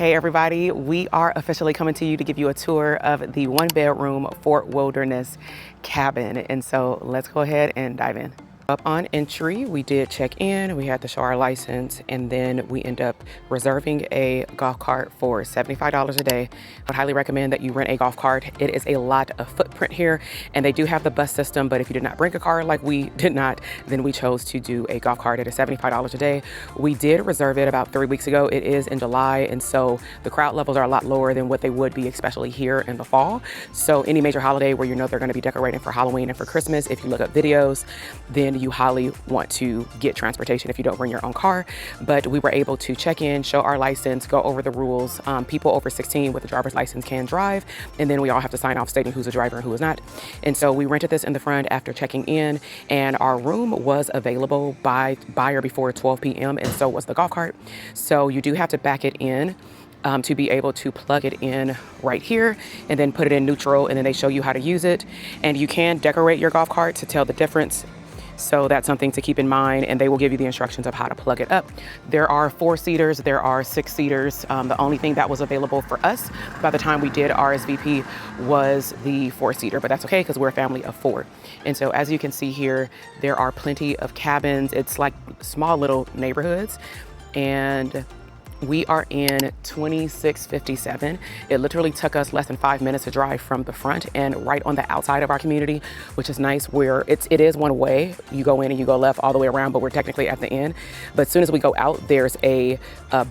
Hey everybody, we are officially coming to you to give you a tour of the 1-bedroom Fort Wilderness cabin. And so let's go ahead and dive in. Up on entry, we did check in, we had to show our license, and then we end up reserving a golf cart for $75 a day. I would highly recommend that you rent a golf cart. It is a lot of footprint here, and they do have the bus system, but if you did not bring a car like we did not, then we chose to do a golf cart at a $75 a day. We did reserve it about 3 weeks ago. It is in July, and so the crowd levels are a lot lower than what they would be, especially here in the fall. So any major holiday where you know they're gonna be decorating for Halloween and for Christmas, if you look up videos, then you highly want to get transportation if you don't bring your own car. But we were able to check in, show our license, go over the rules. People over 16 with a driver's license can drive, and then we all have to sign off stating who's a driver and who is not. And so we rented this in the front after checking in, and our room was available by or before 12 p.m. and so was the golf cart. So you do have to back it in to be able to plug it in right here and then put it in neutral, and then they show you how to use it. And you can decorate your golf cart to tell the difference. So that's something to keep in mind, and they will give you the instructions of how to plug it up. There are 4-seaters, there are 6-seaters. The only thing that was available for us by the time we did RSVP was the 4-seater, but that's okay because we're a family of 4. And so as you can see here, there are plenty of cabins. It's like small little neighborhoods, and we are in 2657. It literally took us less than 5 minutes to drive from the front and right on the outside of our community, which is nice. Where it is one way. You go in and you go left all the way around, but we're technically at the end. But as soon as we go out, there's a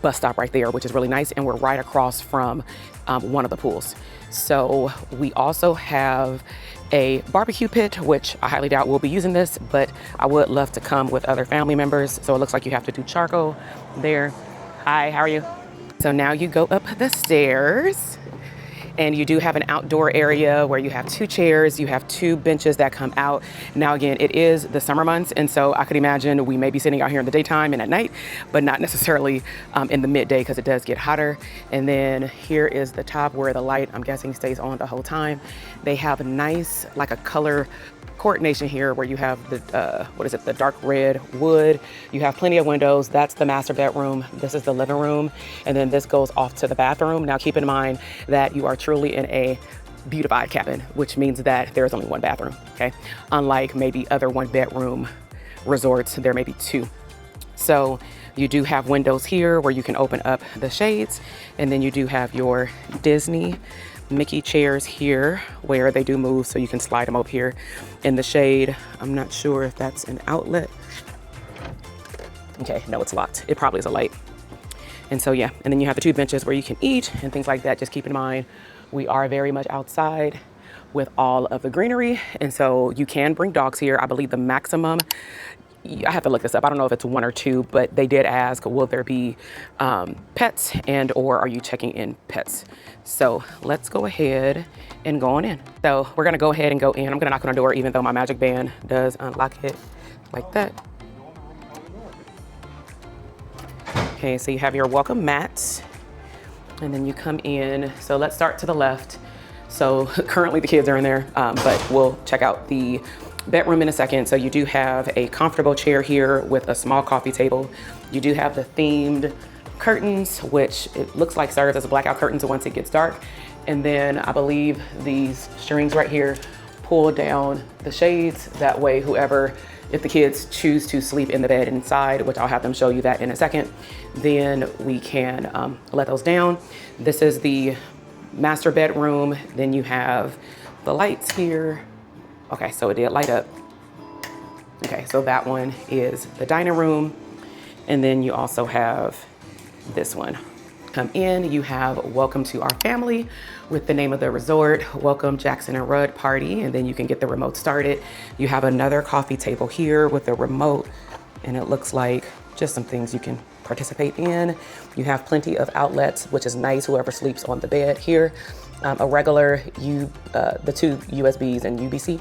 bus stop right there, which is really nice. And we're right across from one of the pools. So we also have a barbecue pit, which I highly doubt we'll be using this, but I would love to come with other family members. So it looks like you have to do charcoal there. Hi, how are you? So now you go up the stairs, and you do have an outdoor area where you have 2 chairs, you have 2 benches that come out. Now again, it is the summer months, and so I could imagine we may be sitting out here in the daytime and at night, but not necessarily in the midday because it does get hotter. And then here is the top where the light, I'm guessing, stays on the whole time. They have a nice, like a color coordination here where you have the the dark red wood. You have plenty of windows. That's the master bedroom. This is the living room, and then this goes off to the bathroom. Now keep in mind that you are truly in a beautified cabin, which means that there's only 1 bathroom, okay? Unlike maybe other 1-bedroom resorts, there may be 2. So you do have windows here where you can open up the shades, and then you do have your Disney Mickey chairs here where they do move, so you can slide them up here in the shade. I'm not sure if that's an outlet. Okay, no, it's locked. It probably is a light. And so yeah, and then you have the 2 benches where you can eat and things like that. Just keep in mind, we are very much outside with all of the greenery, and so you can bring dogs here. I believe the maximum, I have to look this up, I don't know if it's 1 or 2, but they did ask, will there be pets, and or are you checking in pets? So let's go ahead and go on in. So we're gonna go ahead and go in. I'm gonna knock on the door even though my magic band does unlock it like that. Okay, so you have your welcome mats, and then you come in. So let's start to the left. So currently the kids are in there, but we'll check out the bedroom in a second. So you do have a comfortable chair here with a small coffee table. You do have the themed curtains, which it looks like serves as a blackout curtains once it gets dark. And then I believe these strings right here pull down the shades. That way, if the kids choose to sleep in the bed inside, which I'll have them show you that in a second, then we can let those down. This is the master bedroom. Then you have the lights here. Okay, so it did light up. Okay, so that one is the dining room. And then you also have this one. Come in, you have welcome to our family with the name of the resort, welcome Jackson and Rudd party, and then you can get the remote started. You have another coffee table here with a remote, and it looks like just some things you can participate in. You have plenty of outlets, which is nice, whoever sleeps on the bed here. A regular, the 2 USBs and UBC.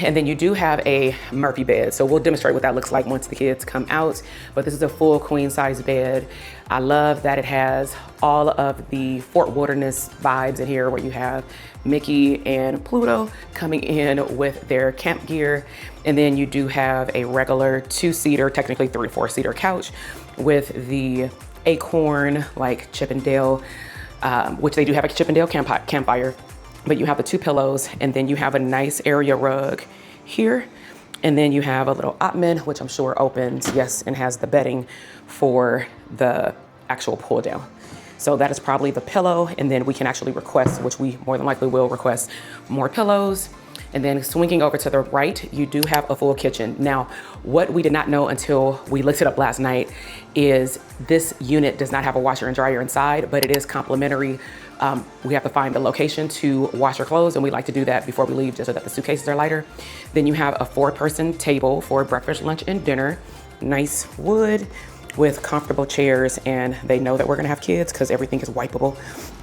And then you do have a Murphy bed. So we'll demonstrate what that looks like once the kids come out. But this is a full queen size bed. I love that it has all of the Fort Wilderness vibes in here where you have Mickey and Pluto coming in with their camp gear. And then you do have a regular 2-seater, technically 3 or 4-seater couch with the acorn, like Chippendale, which they do have a Chippendale campfire, but you have the 2 pillows, and then you have a nice area rug here. And then you have a little ottoman, which I'm sure opens, yes, and has the bedding for the actual pull down. So that is probably the pillow. And then we can actually request, which we more than likely will request, more pillows. And then swinging over to the right, you do have a full kitchen. Now, what we did not know until we looked it up last night is this unit does not have a washer and dryer inside, but it is complimentary. We have to find the location to wash our clothes, and we like to do that before we leave just so that the suitcases are lighter. Then you have a 4-person table for breakfast, lunch, and dinner. Nice wood with comfortable chairs, and they know that we're gonna have kids because everything is wipeable,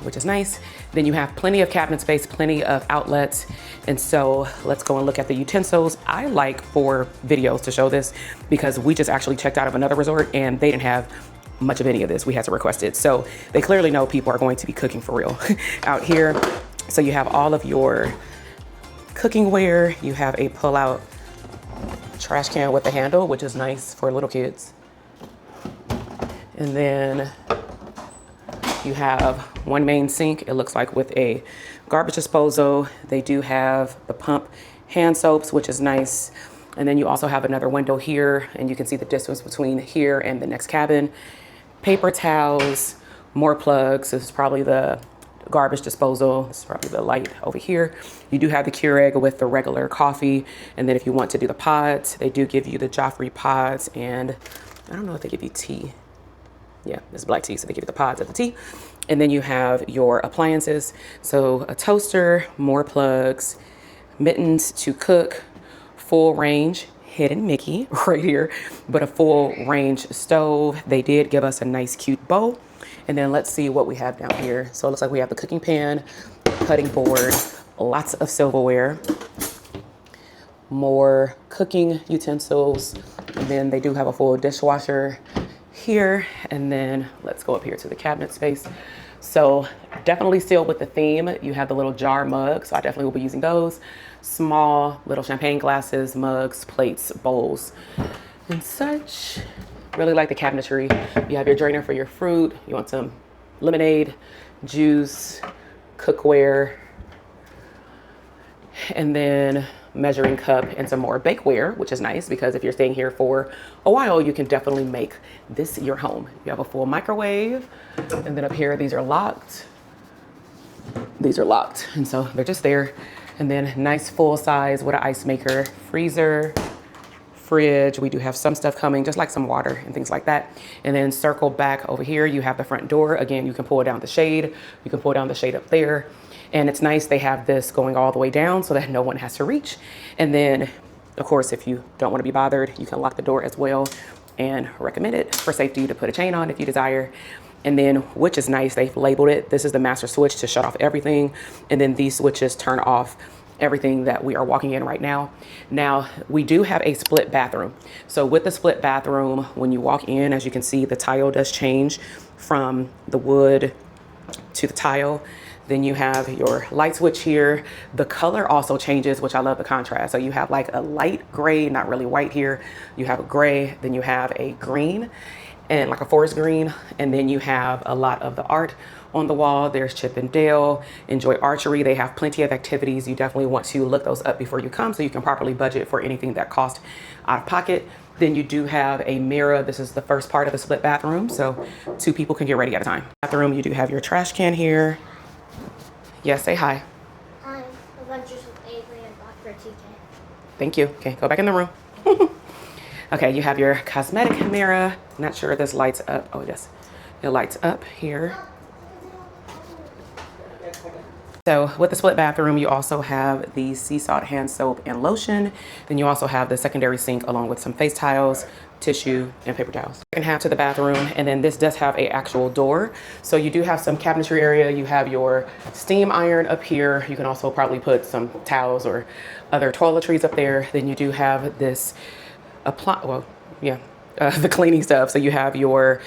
which is nice. Then you have plenty of cabinet space, plenty of outlets. And so let's go and look at the utensils. I like for videos to show this because we just actually checked out of another resort and they didn't have much of any of this. We had to request it. So they clearly know people are going to be cooking for real out here. So you have all of your cooking ware. You have a pull-out trash can with a handle, which is nice for little kids. And then you have one main sink, it looks like, with a garbage disposal. They do have the pump hand soaps, which is nice. And then you also have another window here, and you can see the distance between here and the next cabin. Paper towels, more plugs. This is probably the garbage disposal. This is probably the light over here. You do have the Keurig with the regular coffee. And then if you want to do the pods, they do give you the Joffrey pods, and I don't know if they give you tea. Yeah, this is black tea, so they give you the pods of the tea. And then you have your appliances. So a toaster, more plugs, mittens to cook, full range, hidden Mickey right here, but a full range stove. They did give us a nice cute bowl. And then let's see what we have down here. So it looks like we have the cooking pan, cutting board, lots of silverware, more cooking utensils. And then they do have a full dishwasher here. And then let's go up here to the cabinet space. So definitely still with the theme, you have the little jar mugs. So I definitely will be using those. Small little champagne glasses, mugs, plates, bowls, and such. Really like the cabinetry. You have your drainer for your fruit. You want some lemonade, juice, cookware, and then measuring cup and some more bakeware, which is nice because if you're staying here for a while, you can definitely make this your home. You have a full microwave, and then up here, these are locked. These are locked, and so they're just there. And then nice full size with an ice maker, freezer, fridge. We do have some stuff coming, just like some water and things like that. And then circle back over here, you have the front door. Again, you can pull down the shade. You can pull down the shade up there. And it's nice they have this going all the way down so that no one has to reach. And then, of course, if you don't want to be bothered, you can lock the door as well, and recommend it for safety to put a chain on if you desire. And then, which is nice, they've labeled it. This is the master switch to shut off everything. And then these switches turn off everything that we are walking in right now. Now, we do have a split bathroom. So with the split bathroom, when you walk in, as you can see, the tile does change from the wood to the tile. Then you have your light switch here. The color also changes, which I love the contrast. So you have like a light gray, not really white here. You have a gray, then you have a green, and like a forest green. And then you have a lot of the art on the wall. There's Chip and Dale, Enjoy Archery. They have plenty of activities. You definitely want to look those up before you come so you can properly budget for anything that costs out of pocket. Then you do have a mirror. This is the first part of the split bathroom. So 2 people can get ready at a time. Bathroom, you do have your trash can here. Yes, say hi. Hi, Adventures with Avery and Dr. TK. Thank you. Okay, go back in the room. Okay, you have your cosmetic mirror. Not sure if this lights up. Oh, yes, it lights up here. So with the split bathroom, you also have the sea salt hand soap and lotion. Then you also have the secondary sink along with some face tiles, tissue, and paper towels. Second half to the bathroom, and then this does have a actual door. So you do have some cabinetry area. You have your steam iron up here. You can also probably put some towels or other toiletries up there. Then you do have this the cleaning stuff. So you have your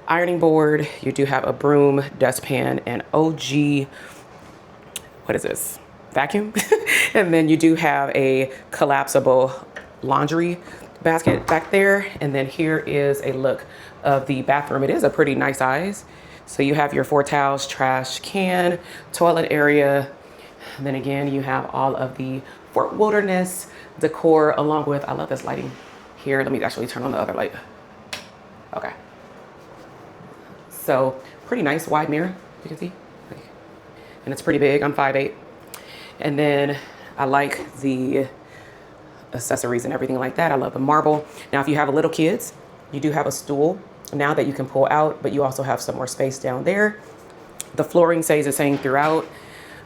ironing board. You do have a broom, dustpan, and OG, what is this? Vacuum. And then you do have a collapsible laundry basket back there. And then here is a look of the bathroom. It is a pretty nice size. So you have your 4 towels, trash can, toilet area. And then again, you have all of the Fort Wilderness decor along with, I love this lighting here. Let me actually turn on the other light. Okay. So pretty nice wide mirror, you can see. And it's pretty big, I'm 5'8". And then I like the accessories and everything like that. I love the marble. Now, if you have little kids, you do have a stool now that you can pull out, but you also have some more space down there. The flooring stays the same throughout.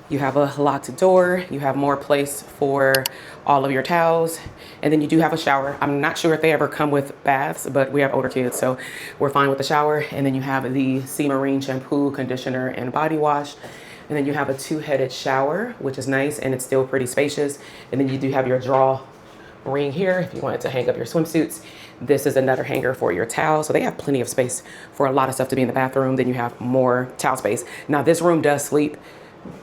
You have a locked door. You have more place for all of your towels. And then you do have a shower. I'm not sure if they ever come with baths, but we have older kids, so we're fine with the shower. And then you have the Sea Marine shampoo, conditioner, and body wash. And then you have a 2-headed shower, which is nice, and it's still pretty spacious. And then you do have your draw ring here if you wanted to hang up your swimsuits. This is another hanger for your towels. So they have plenty of space for a lot of stuff to be in the bathroom. Then you have more towel space. Now this room does sleep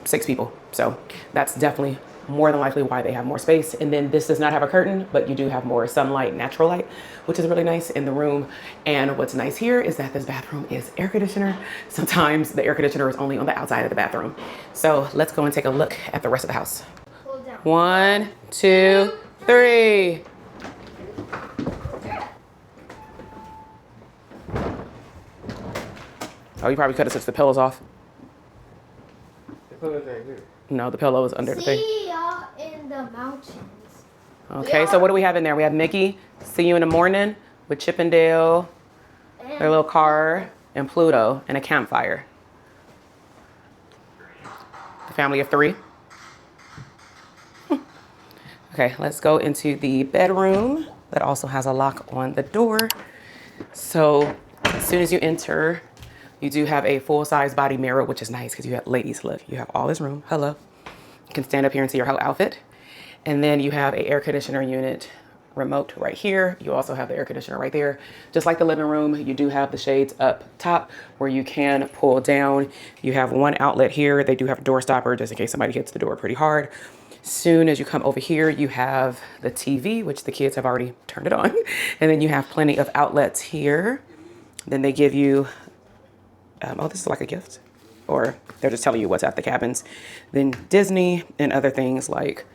6 people. So that's definitely more than likely why they have more space. And then this does not have a curtain, but you do have more sunlight, natural light, which is really nice in the room. And what's nice here is that this bathroom is air conditioner. Sometimes the air conditioner is only on the outside of the bathroom. So let's go and take a look at the rest of the house. 1, 2, 3. Oh, you probably could have switched the pillows off. The pillows right here. No, the pillow is under the thing. See y'all in the mountains. Okay, so what do we have in there? We have Mickey, See You in the Morning, with Chip and Dale, their little car, and Pluto, and a campfire. The family of 3. Okay, let's go into the bedroom that also has a lock on the door. So as soon as you enter, you do have a full-size body mirror, which is nice because you have, ladies, look, you have all this room. Hello. You can stand up here and see your whole outfit. And then you have a air conditioner unit remote right here. You also have the air conditioner right there. Just like the living room, you do have the shades up top where you can pull down. You have one outlet here. They do have a door stopper just in case somebody hits the door pretty hard. Soon as you come over here, you have the TV, which the kids have already turned it on. And then you have plenty of outlets here. Then they give you, oh, this is like a gift, or they're just telling you what's at the cabins. Then Disney and other things like,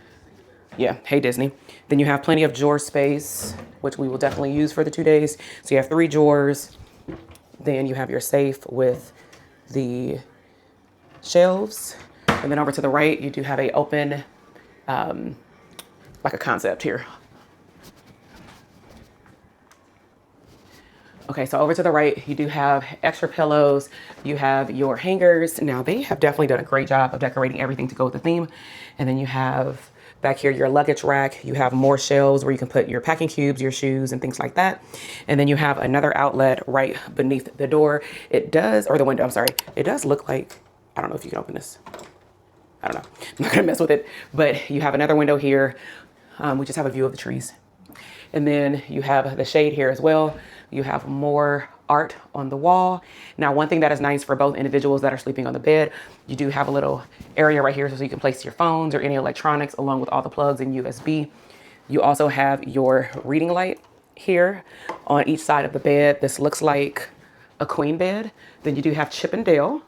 yeah, hey Disney. Then you have plenty of drawer space, which we will definitely use for the 2 days. So you have 3 drawers. Then you have your safe with the shelves. And then over to the right, you do have a open, like a concept here. Okay, so over to the right, you do have extra pillows. You have your hangers. Now they have definitely done a great job of decorating everything to go with the theme. And then you have back here your luggage rack. You have more shelves where you can put your packing cubes, your shoes, and things like that. And then you have another outlet right beneath the door. It does, or the window, I'm sorry. It does look like, I don't know if you can open this. I don't know. I'm not gonna mess with it. But you have another window here. We just have a view of the trees. And then you have the shade here as well. You have more art on the wall. Now, one thing that is nice for both individuals that are sleeping on the bed, you do have a little area right here so you can place your phones or any electronics along with all the plugs and USB. You also have your reading light here on each side of the bed. This looks like a queen bed. Then you do have Chip and Dale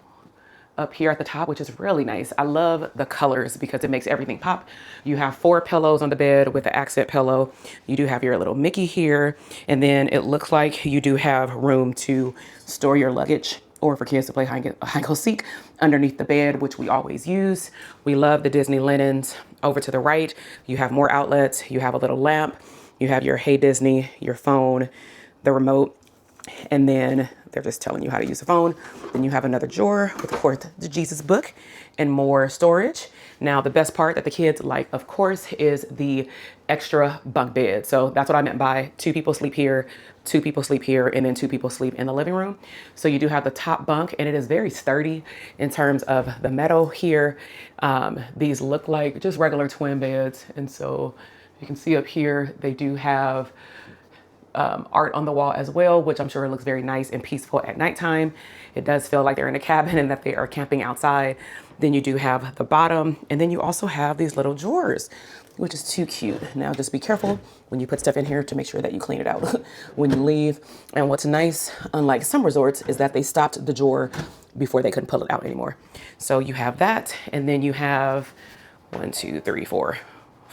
up here at the top, which is really nice. I love the colors because it makes everything pop. You have 4 pillows on the bed with the accent pillow. You do have your little Mickey here. And then it looks like you do have room to store your luggage or for kids to play hide and go seek underneath the bed, which we always use. We love the Disney linens. Over to the right, you have more outlets. You have a little lamp. You have your Hey Disney, your phone, the remote, and then they're just telling you how to use the phone. Then you have another drawer with, of course, the Jesus book and more storage. Now, the best part that the kids like, of course, is the extra bunk bed. So that's what I meant by 2 people sleep here, 2 people sleep here, and then 2 people sleep in the living room. So you do have the top bunk, and it is very sturdy in terms of the metal here. These look like just regular twin beds. And so you can see up here, they do have art on the wall as well, which I'm sure looks very nice and peaceful at nighttime. It does feel like they're in a cabin and that they are camping outside. Then you do have the bottom, and then you also have these little drawers, which is too cute. Now just be careful when you put stuff in here to make sure that you clean it out when you leave. And what's nice, unlike some resorts, is that they stopped the drawer before they couldn't pull it out anymore. So you have that, and then you have 1, 2, 3, 4,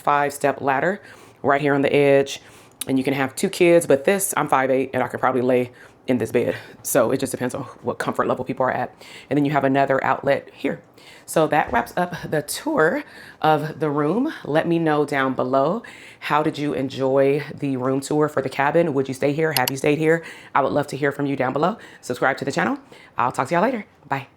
5-step ladder right here on the edge. And you can have 2 kids, but this, I'm 5'8", and I could probably lay in this bed. So it just depends on what comfort level people are at. And then you have another outlet here. So that wraps up the tour of the room. Let me know down below, how did you enjoy the room tour for the cabin? Would you stay here? Have you stayed here? I would love to hear from you down below. Subscribe to the channel. I'll talk to y'all later. Bye.